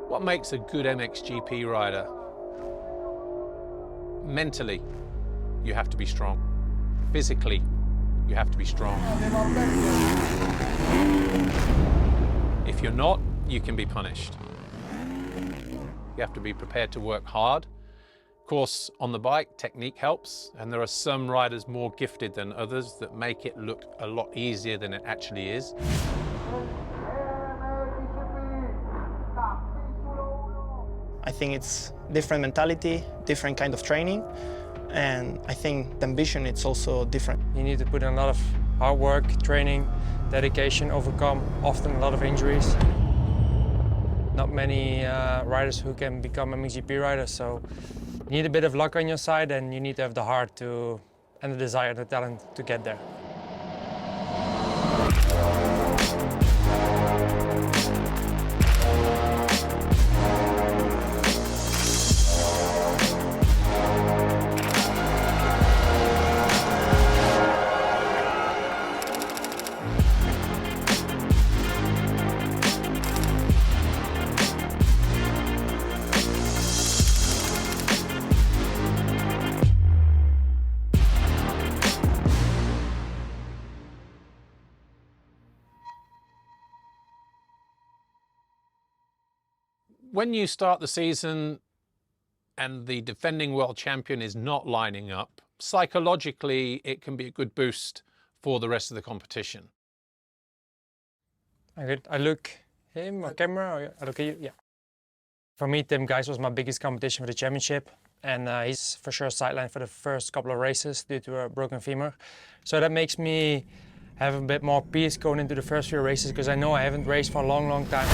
What makes a good MXGP rider? Mentally, you have to be strong. Physically, you have to be strong. If you're not, you can be punished. You have to be prepared to work hard. Of course, on the bike, technique helps, and there are some riders more gifted than others that make it look a lot easier than it actually is. I think it's different mentality, different kind of training, and I think the ambition is also different. You need to put in a lot of hard work, training, dedication, overcome often a lot of injuries. Not many riders who can become MXGP riders, so you need a bit of luck on your side, and you need to have the heart to, and the desire and the talent to get there. When you start the season and the defending world champion is not lining up, psychologically it can be a good boost for the rest of the competition. I look him on camera, or I look at you, yeah. For me, Tim Gijs was my biggest competition for the championship, and he's for sure sidelined for the first couple of races due to a broken femur. So that makes me have a bit more peace going into the first few races, because I know I haven't raced for a long, long time.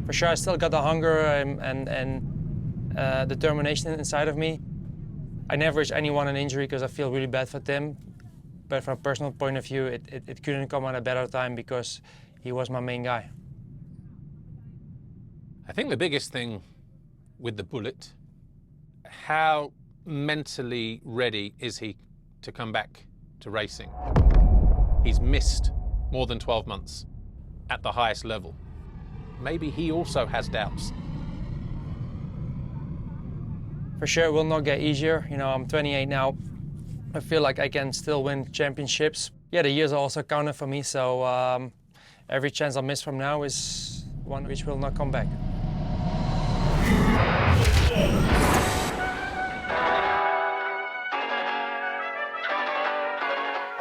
For sure, I still got the hunger and determination inside of me. I never wish anyone an injury because I feel really bad for Tim. But from a personal point of view, it couldn't come at a better time because he was my main guy. I think the biggest thing with the bullet, how mentally ready is he to come back to racing? He's missed more than 12 months at the highest level. Maybe he also has doubts. For sure, it will not get easier. You know, I'm 28 now. I feel like I can still win championships. Yeah, the years are also counted for me, so every chance I miss from now is one which will not come back.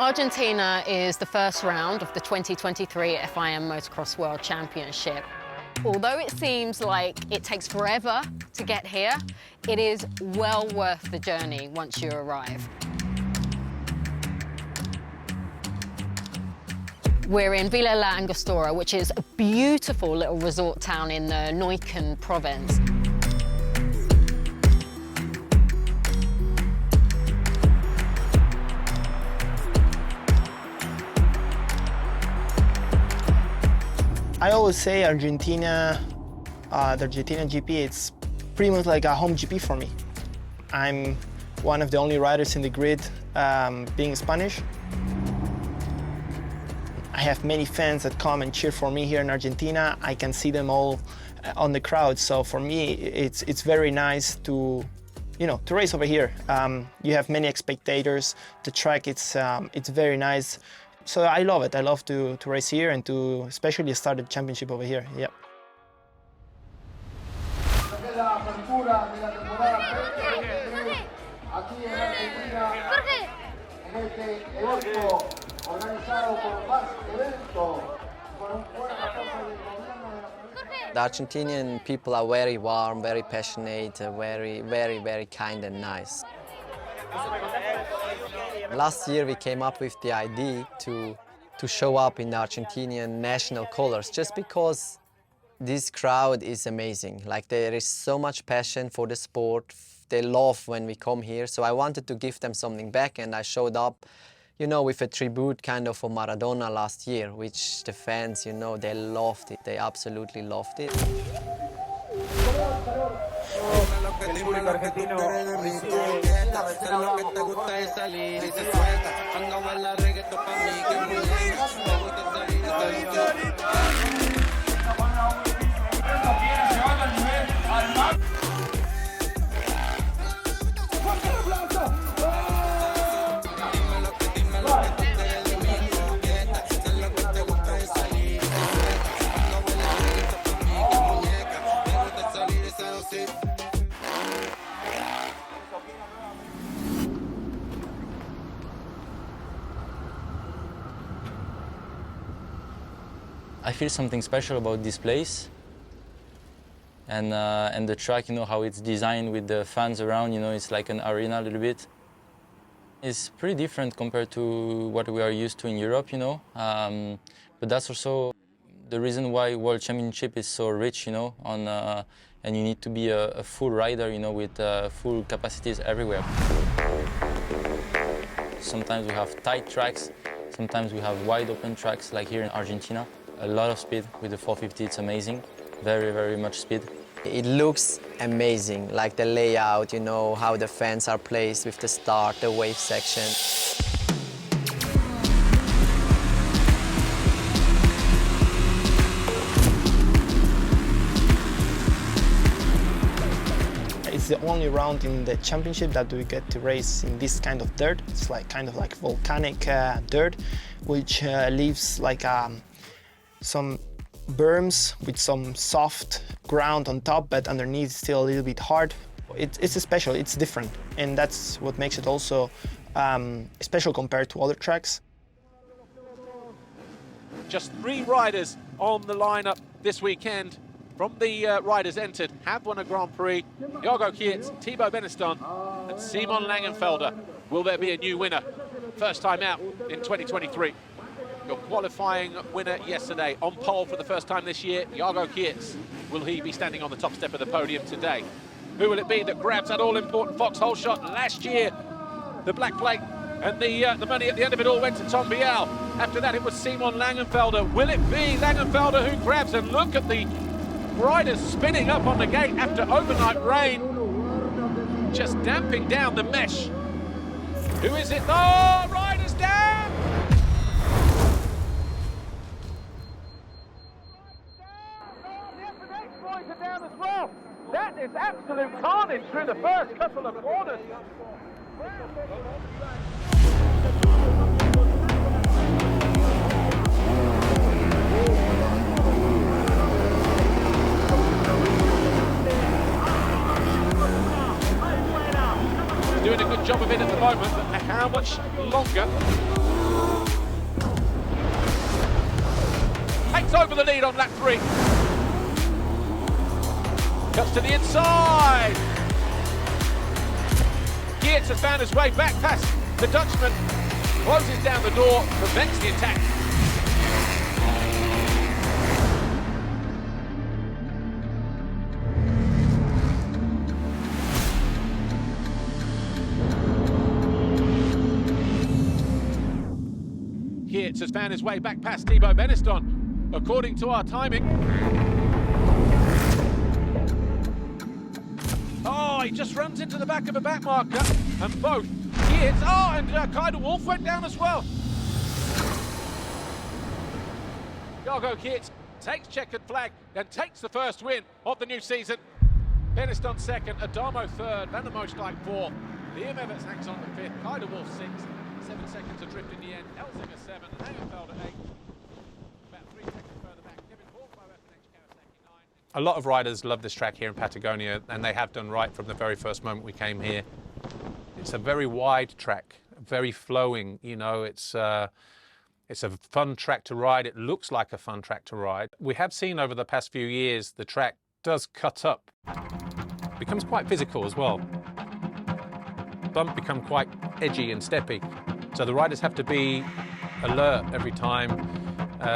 Argentina is the first round of the 2023 FIM Motocross World Championship. Although it seems like it takes forever to get here, it is well worth the journey once you arrive. We're in Villa la Angostura, which is a beautiful little resort town in the Neuquén province. I always say Argentina, the Argentina GP, it's pretty much like a home GP for me. I'm one of the only riders in the grid being Spanish. I have many fans that come and cheer for me here in Argentina. I can see them all on the crowd. So for me, it's very nice to, to race over here. You have many spectators. The track, it's very nice. So I love it. I love to race here and to especially start the championship over here. Yeah. The Argentinian people are very warm, very passionate, very kind and nice. Last year we came up with the idea to show up in the Argentinian national colors just because this crowd is amazing. Like, there is so much passion for the sport. They love when we come here, so I wanted to give them something back, and I showed up, with a tribute kind of for Maradona last year, which the fans, they loved it. They absolutely loved it. El público argentino recibe la tercera I feel something special about this place and the track, you know, how it's designed with the fans around, you know, it's like an arena a little bit. It's pretty different compared to what we are used to in Europe, you know, but that's also the reason why World Championship is so rich, you know, and you need to be a full rider, you know, with full capacities everywhere. Sometimes we have tight tracks, sometimes we have wide open tracks like here in Argentina. A lot of speed with the 450, it's amazing. Very, very much speed. It looks amazing, like the layout, you know, how the fans are placed with the start, the wave section. It's the only round in the championship that we get to race in this kind of dirt. It's like kind of like volcanic dirt, which leaves like some berms with some soft ground on top, but underneath it's still a little bit hard. It's special, it's different, and that's what makes it also special compared to other tracks. Just 3 riders on the lineup this weekend. From the riders entered, have won a Grand Prix. Jago Geerts, Thibaut Beneston and Simon Langenfelder. Will there be a new winner? First time out in 2023. Your qualifying winner yesterday on pole for the first time this year, Jago Geerts. Will he be standing on the top step of the podium today? Who will it be that grabs that all-important foxhole shot last year? The black plate and the money at the end of it all went to Tom Bial. After that, it was Simon Langenfelder. Will it be Langenfelder who grabs? And look at the riders spinning up on the gate after overnight rain, just damping down the mesh. Who is it? Oh, riders down! Down as well. That is absolute carnage through the first couple of corners. He's doing a good job of it at the moment, but how much longer? Takes over the lead on lap 3. Cuts to the inside. Geerts has found his way back past the Dutchman. Closes down the door, prevents the attack. Geerts has found his way back past Thibaut Beneston, according to our timing. Oh, he just runs into the back of a back marker, and both Geerts, and Kaido Wolf went down as well. Jago Geerts takes checkered flag, then takes the first win of the new season. Beneston second, Adamo third, Van der Moosdijk fourth, Liam Evans hangs on to fifth, Kaido Wolf sixth, 7 seconds adrift in the end, Elsinger 7, Langenfelder 8, about 3 seconds further back, Kevin Hawkmo at the next Kawasaki 9. A lot of riders love this track here in Patagonia, and they have done right from the very first moment we came here. It's a very wide track, very flowing, you know, it's a fun track to ride. It looks like a fun track to ride. We have seen over the past few years, the track does cut up. It becomes quite physical as well. Bump become quite edgy and steppy. So the riders have to be alert every time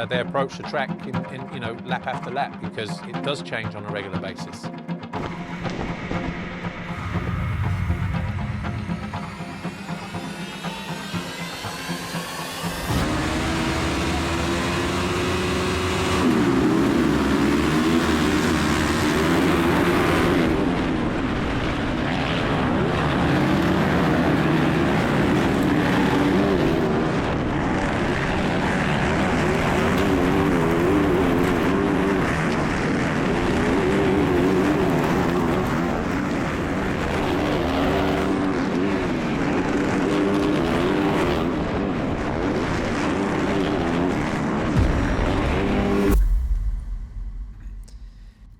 they approach the track in you know, lap after lap, because it does change on a regular basis.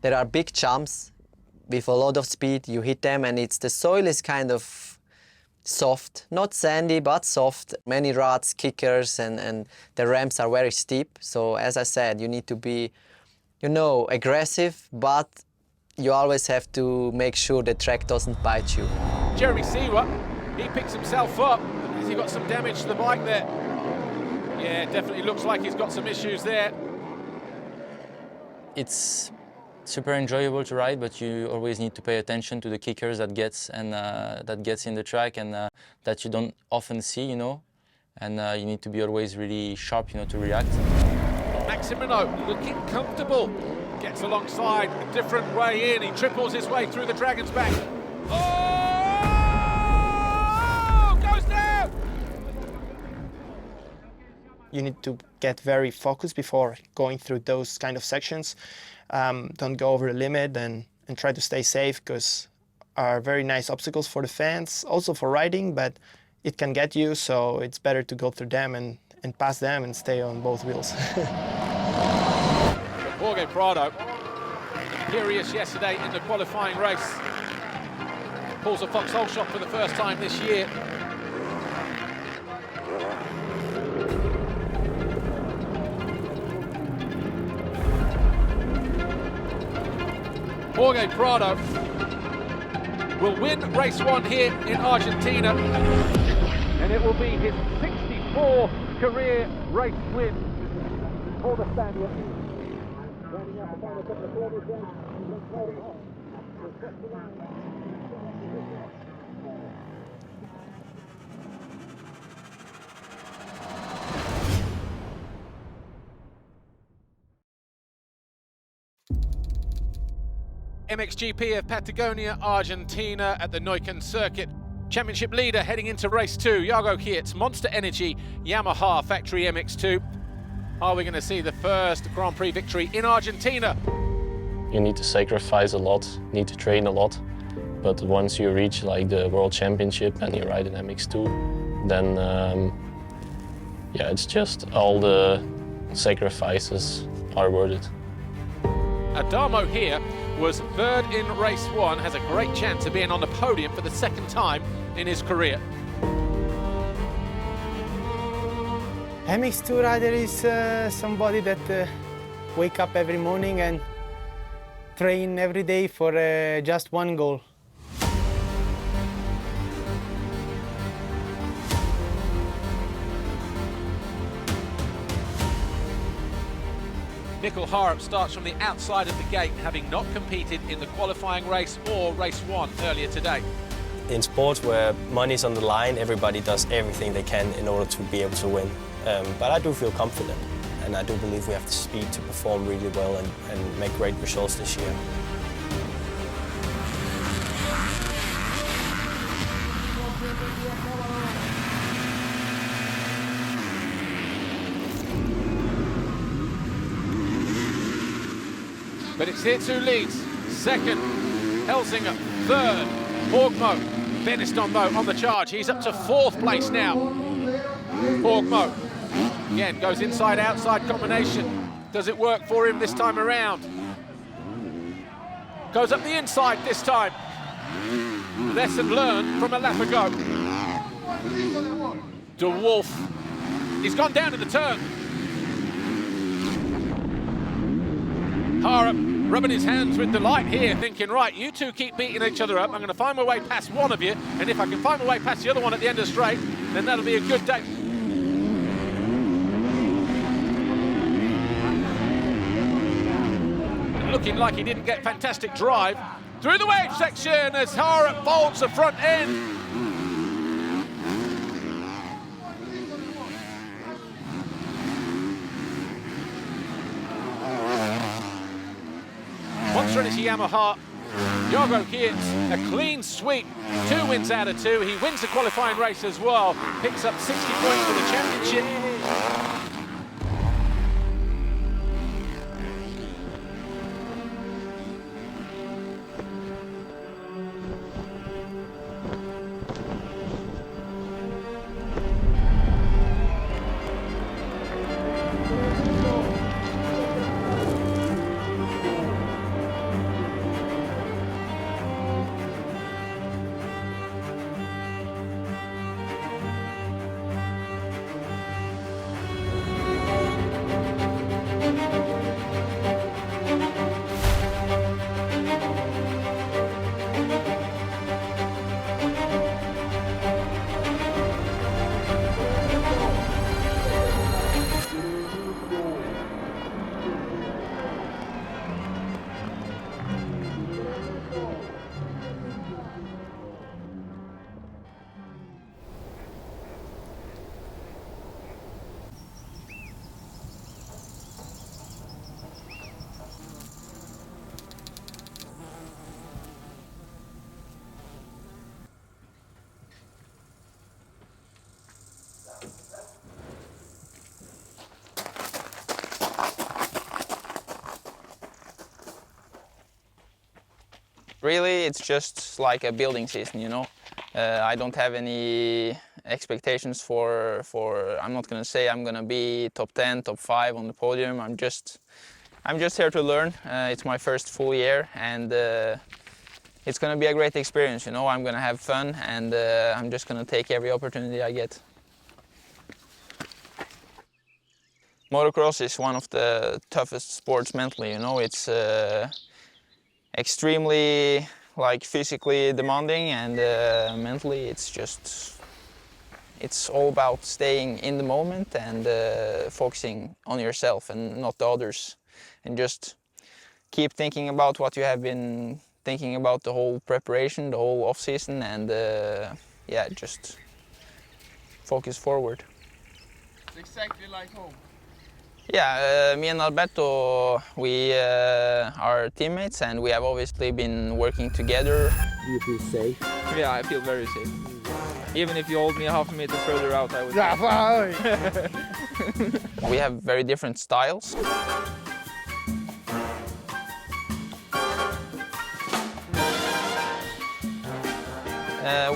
there are big jumps with a lot of speed. You hit them and the soil is kind of soft, not sandy, but soft. Many ruts, kickers, and the ramps are very steep. So as I said, you need to be, aggressive, but you always have to make sure the track doesn't bite you. Jeremy Seewer, he picks himself up. Has he got some damage to the bike there? Yeah, definitely looks like he's got some issues there. It's super enjoyable to ride, but you always need to pay attention to the kickers that gets in the track and that you don't often see, and you need to be always really sharp, to react. Maxime Renaux looking comfortable, gets alongside a different way in. He triples his way through the Dragon's Back. Oh! Goes down! You need to get very focused before going through those kind of sections. Don't go over the limit and try to stay safe, because are very nice obstacles for the fans, also for riding, but it can get you, so it's better to go through them and pass them and stay on both wheels. Jorge Prado, furious yesterday in the qualifying race. Pulls a foxhole shot for the first time this year. Jorge Prado will win race 1 here in Argentina, and it will be his 64th career race win for the Spaniard. MXGP of Patagonia-Argentina at the Neuquén circuit. Championship leader heading into race 2, Jago Geerts, Monster Energy, Yamaha Factory MX2. Are we going to see the first Grand Prix victory in Argentina? You need to sacrifice a lot, need to train a lot, but once you reach like the World Championship and you ride an MX2, then yeah, it's just all the sacrifices are worth it. Adamo here was third in race 1, has a great chance of being on the podium for the second time in his career. MX2 rider is somebody that wake up every morning and train every day for just one goal. Mikkel Haarup starts from the outside of the gate, having not competed in the qualifying race or race 1 earlier today. In sports where money's on the line, everybody does everything they can in order to be able to win. But I do feel confident, and I do believe we have the speed to perform really well and make great results this year. But it's Geerts who leads. Second, Helsinger. Third, Borgmo. Benniston, though, on the charge. He's up to 4th place now. Borgmo, again, goes inside-outside combination. Does it work for him this time around? Goes up the inside this time. Lesson learned from a lap ago. De Wolf, he's gone down to the turn. Haarup rubbing his hands with delight here, thinking, right, you two keep beating each other up. I'm going to find my way past one of you, and if I can find my way past the other one at the end of the straight, then that'll be a good day. Looking like he didn't get fantastic drive through the wave section as Haarup folds the front end. Monster Energy Yamaha, Jago Geerts, a clean sweep, 2 wins out of 2. He wins the qualifying race as well, picks up 60 points for the championship. Really, it's just like a building season, you know. I don't have any expectations for I'm not going to say I'm going to be top 10, top 5 on the podium. I'm just here to learn. It's my first full year, and it's going to be a great experience, you know. I'm going to have fun, and I'm just going to take every opportunity I get. Motocross is one of the toughest sports mentally, you know. It's extremely like physically demanding, and mentally it's all about staying in the moment and focusing on yourself and not the others, and just keep thinking about what you have been thinking about the whole preparation, the whole off season, and yeah, just focus forward. It's exactly like home. Yeah, me and Alberto, we are teammates, and we have obviously been working together. Do you feel safe? Yeah, I feel very safe. Even if you hold me a half a meter further out, I would. We have very different styles.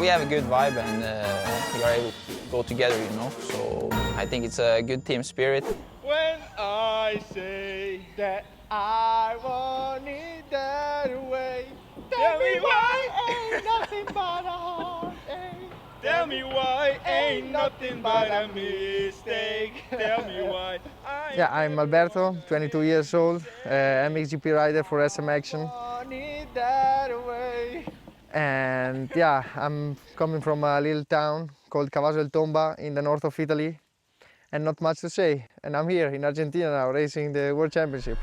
We have a good vibe, and we are able to go together, you know, so I think it's a good team spirit. When I say that I want it that way, tell me why ain't nothing but a heartache. Tell me why ain't nothing but a mistake. Tell me why. Yeah, I'm Alberto, 22 years old, MXGP rider for SM Action. And yeah, I'm coming from a little town called Cavaso del Tomba in the north of Italy. And not much to say. And I'm here in Argentina now, racing the World Championship.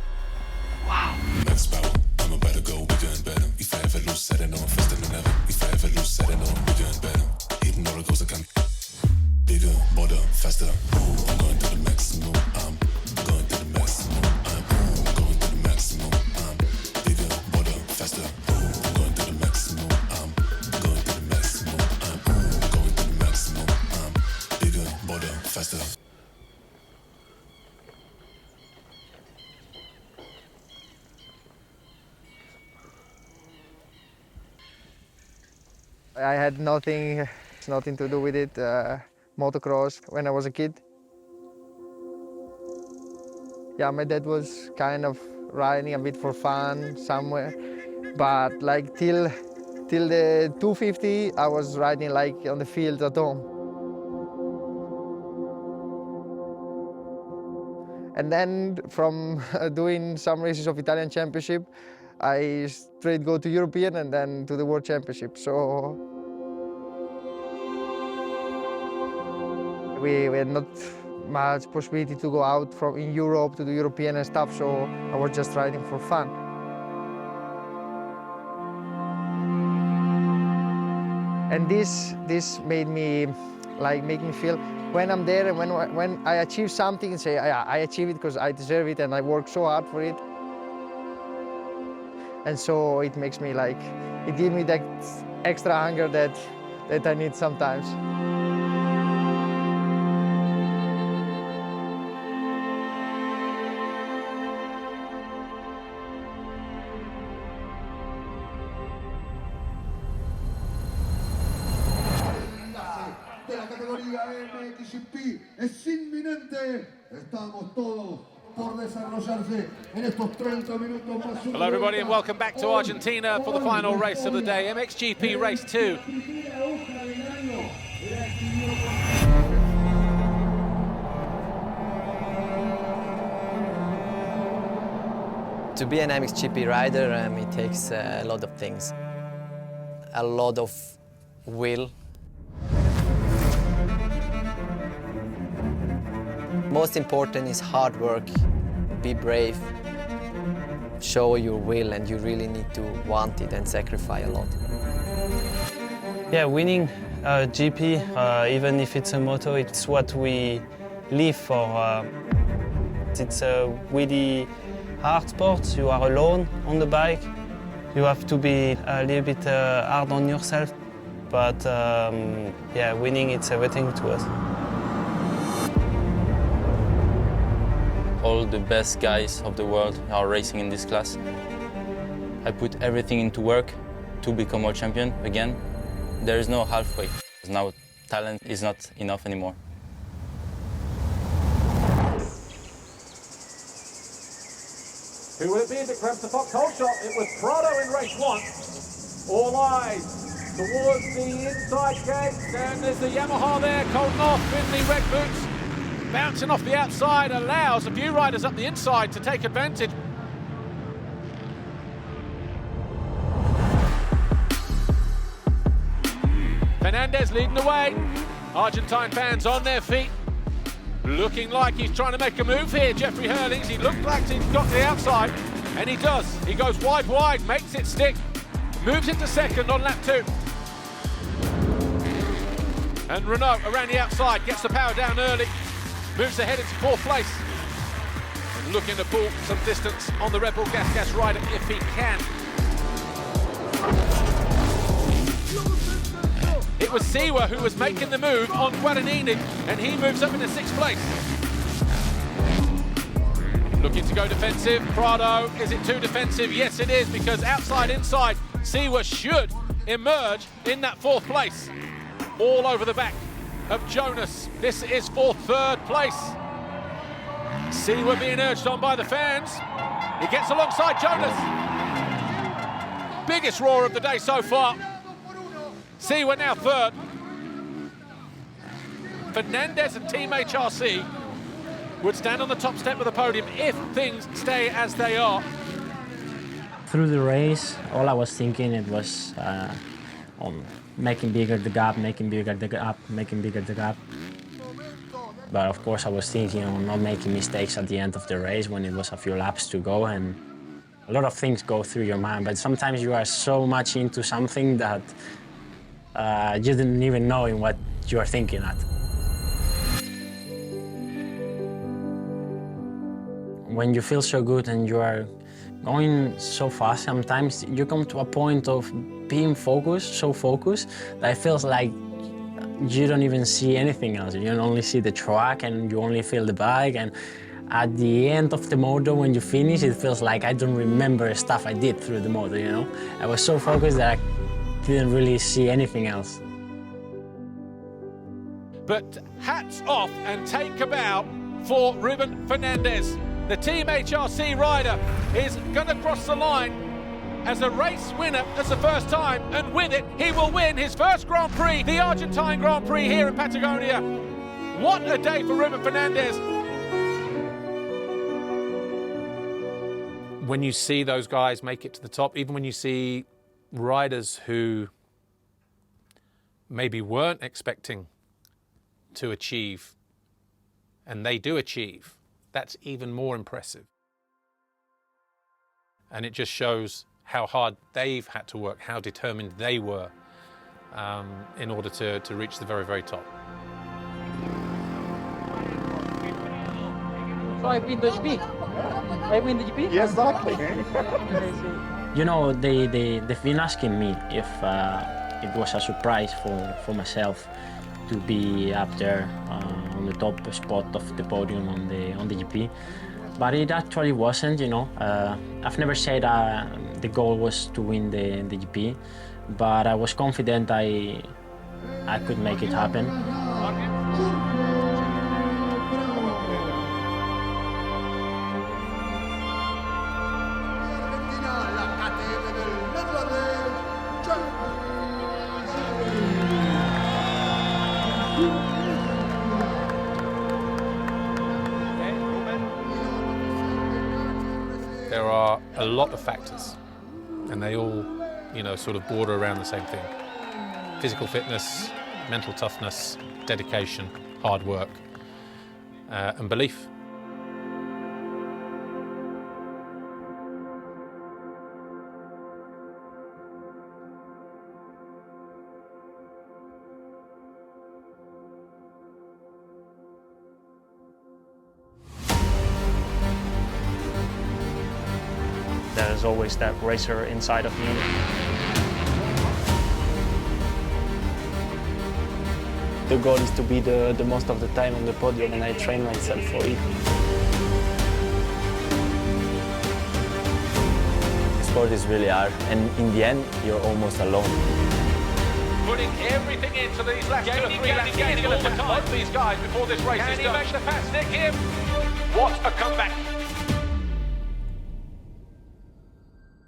Wow! Next battle, I'm about to go bigger and better. If I ever lose, set it on, faster than ever. If I ever lose, set it on, bigger and better. Hitting roller coaster can bigger, bolder, faster. Ooh, I'm going to the maximum. I'm going to the maximum. I'm going to the maximum. I'm bigger, bolder, faster. Ooh, I'm going to the maximum. I'm going to the maximum. I'm going to the maximum. I'm bigger, bolder, faster. I had nothing to do with it, motocross, when I was a kid. Yeah, my dad was kind of riding a bit for fun somewhere, but like till the 250, I was riding like on the field at home. And then from doing some races of Italian Championship, I straight go to European and then to the World Championship. So we had not much possibility to go out in Europe to do European and stuff, so I was just riding for fun. And this made me feel when I'm there and when I achieve something and say, yeah, I achieve it because I deserve it and I work so hard for it. And so it makes me it gives me that extra hunger that I need sometimes. De la categoría MXGP es inminente. Estamos todos por desarrollarse en estos 30 minutos más. Hello everybody and welcome back to Argentina for the final race of the day, MXGP Race 2. To be an MXGP rider, it takes a lot of things. A lot of will. Most important is hard work. Be brave. Show your will, and you really need to want it and sacrifice a lot. Yeah, winning a GP, even if it's a moto, it's what we live for. It's a really hard sport. You are alone on the bike. You have to be a little bit hard on yourself. But yeah, winning, it's everything to us. All the best guys of the world are racing in this class. I put everything into work to become world champion again, there is no halfway. Now talent is not enough anymore. Who will it be that grabs the foxhole shot? It was Prado in race 1. All eyes towards the inside gates, and there's the Yamaha there, Colton off in the red boots. Bouncing off the outside allows a few riders up the inside to take advantage. Fernandez leading the way. Argentine fans on their feet. Looking like he's trying to make a move here, Jeffrey Herlings. He looked like he's got to the outside, and he does. He goes wide, makes it stick. Moves into second on lap 2. And Renaux around the outside, gets the power down early. Moves ahead into 4th place. And looking to pull some distance on the Red Bull Gas rider if he can. It was Seewer who was making the move on Guadagnini, and he moves up into 6th place. Looking to go defensive. Prado, is it too defensive? Yes, it is, because outside, inside, Seewer should emerge in that 4th place. All over the back of Jonas. This is for 3rd place. Seewer being urged on by the fans. He gets alongside Jonas. Biggest roar of the day so far. Seewer now 3rd. Fernandez and Team HRC would stand on the top step of the podium if things stay as they are. Through the race, all I was thinking it was on making bigger the gap, making bigger the gap, making bigger the gap. But of course I was thinking on not making mistakes at the end of the race when it was a few laps to go, and a lot of things go through your mind, but sometimes you are so much into something that you didn't even know in what you are thinking at. When you feel so good and you are going so fast, sometimes you come to a point of being focused, so focused, that it feels like you don't even see anything else. You only see the track and you only feel the bike, and at the end of the moto, when you finish, it feels like I don't remember stuff I did through the moto, you know? I was so focused that I didn't really see anything else. But hats off and take a bow for Ruben Fernandez. The Team HRC rider is going to cross the line as a race winner as the first time, and with it, he will win his first Grand Prix, the Argentine Grand Prix here in Patagonia. What a day for Ruben Fernandez. When you see those guys make it to the top, even when you see riders who maybe weren't expecting to achieve, and they do achieve, that's even more impressive. And it just shows how hard they've had to work, how determined they were in order to reach the very, very top. So I win the GP. I win the GP? Yes, exactly. You know, they've been asking me if it was a surprise for myself to be up there on the top spot of the podium on the GP. But it actually wasn't, you know. I've never said the goal was to win the GP, but I was confident I could make it happen. There are a lot of factors, and they all, you know, sort of border around the same thing. Physical fitness, mental toughness, dedication, hard work, and belief. There's always that racer inside of me. The goal is to be the most of the time on the podium, and I train myself for it. It's sport is really hard, and in the end, you're almost alone. Putting everything into these last 2 or 3 laps. He's going to pass both these guys before this race is done. Can he make the fast stick here? What a comeback